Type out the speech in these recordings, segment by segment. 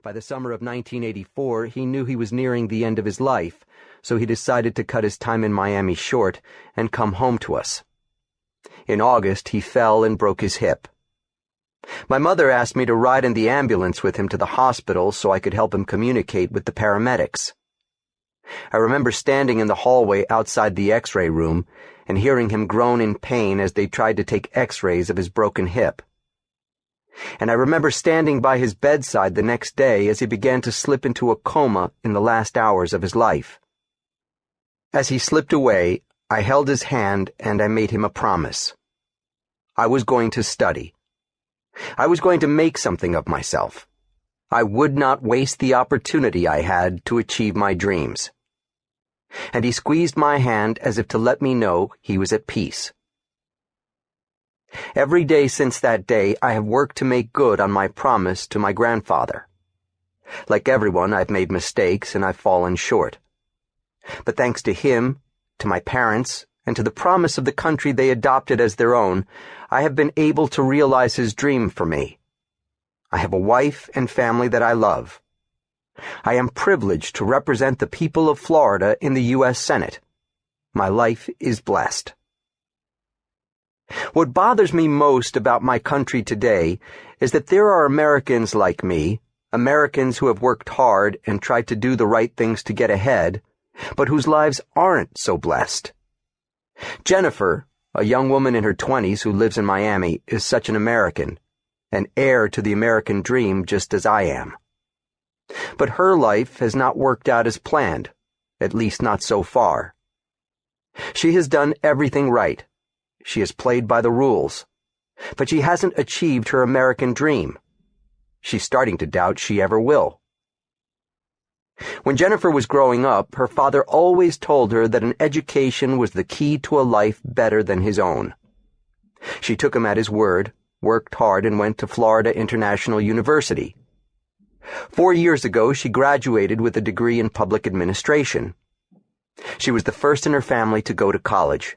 By the summer of 1984, he knew he was nearing the end of his life, so he decided to cut his time in Miami short and come home to us. In August, he fell and broke his hip. My mother asked me to ride in the ambulance with him to the hospital so I could help him communicate with the paramedics. I remember standing in the hallway outside the X-ray room and hearing him groan in pain as they tried to take X-rays of his broken hip. And I remember standing by his bedside the next day as he began to slip into a coma in the last hours of his life. As he slipped away, I held his hand and I made him a promise. I was going to study. I was going to make something of myself. I would not waste the opportunity I had to achieve my dreams. And he squeezed my hand as if to let me know he was at peace. Every day since that day, I have worked to make good on my promise to my grandfather. Like everyone, I've made mistakes and I've fallen short. But thanks to him, to my parents, and to the promise of the country they adopted as their own, I have been able to realize his dream for me. I have a wife and family that I love. I am privileged to represent the people of Florida in the U.S. Senate. My life is blessed. What bothers me most about my country today is that there are Americans like me, Americans who have worked hard and tried to do the right things to get ahead, but whose lives aren't so blessed. Jennifer, a young woman in her 20s who lives in Miami, is such an American, an heir to the American dream just as I am. But her life has not worked out as planned, at least not so far. She has done everything right. She has played by the rules, but she hasn't achieved her American dream. She's starting to doubt she ever will. When Jennifer was growing up, her father always told her that an education was the key to a life better than his own. She took him at his word, worked hard, and went to Florida International University. 4 years ago, she graduated with a degree in public administration. She was the first in her family to go to college.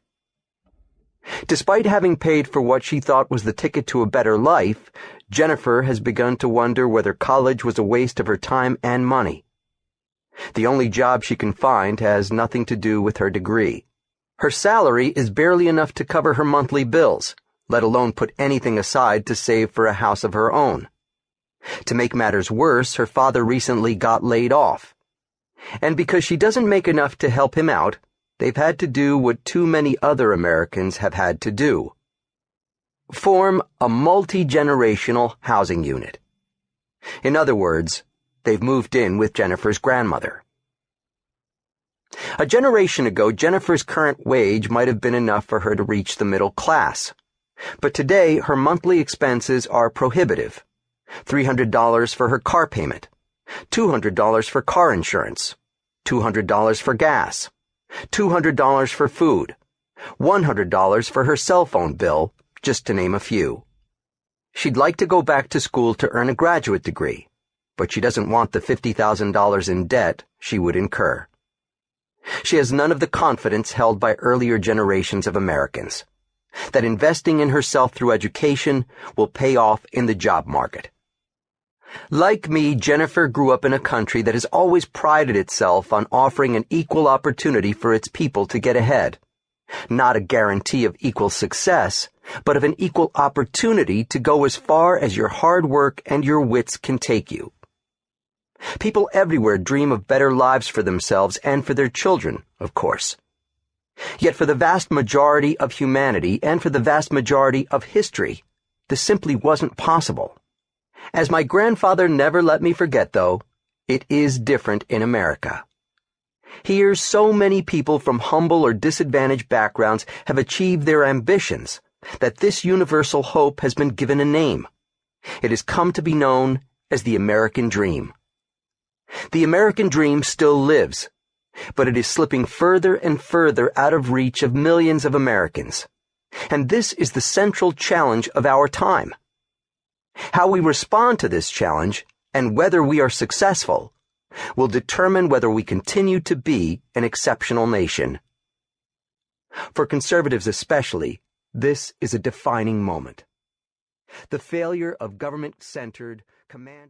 Despite having paid for what she thought was the ticket to a better life, Jennifer has begun to wonder whether college was a waste of her time and money. The only job she can find has nothing to do with her degree. Her salary is barely enough to cover her monthly bills, let alone put anything aside to save for a house of her own. To make matters worse, her father recently got laid off. And because she doesn't make enough to help him out, they've had to do what too many other Americans have had to do: form a multi-generational housing unit. In other words, they've moved in with Jennifer's grandmother. A generation ago, Jennifer's current wage might have been enough for her to reach the middle class. But today, her monthly expenses are prohibitive. $300 for her car payment, $200 for car insurance, $200 for gas, $200 for food, $100 for her cell phone bill, just to name a few. She'd like to go back to school to earn a graduate degree, but she doesn't want the $50,000 in debt she would incur. She has none of the confidence held by earlier generations of Americans, that investing in herself through education will pay off in the job market. Like me, Jennifer grew up in a country that has always prided itself on offering an equal opportunity for its people to get ahead. Not a guarantee of equal success, but of an equal opportunity to go as far as your hard work and your wits can take you. People everywhere dream of better lives for themselves and for their children, of course. Yet for the vast majority of humanity and for the vast majority of history, this simply wasn't possible. As my grandfather never let me forget, though, it is different in America. Here, so many people from humble or disadvantaged backgrounds have achieved their ambitions that this universal hope has been given a name. It has come to be known as the American dream. The American dream still lives, but it is slipping further and further out of reach of millions of Americans. And this is the central challenge of our time. How we respond to this challenge, and whether we are successful, will determine whether we continue to be an exceptional nation. For conservatives especially, this is a defining moment. The failure of government-centered, command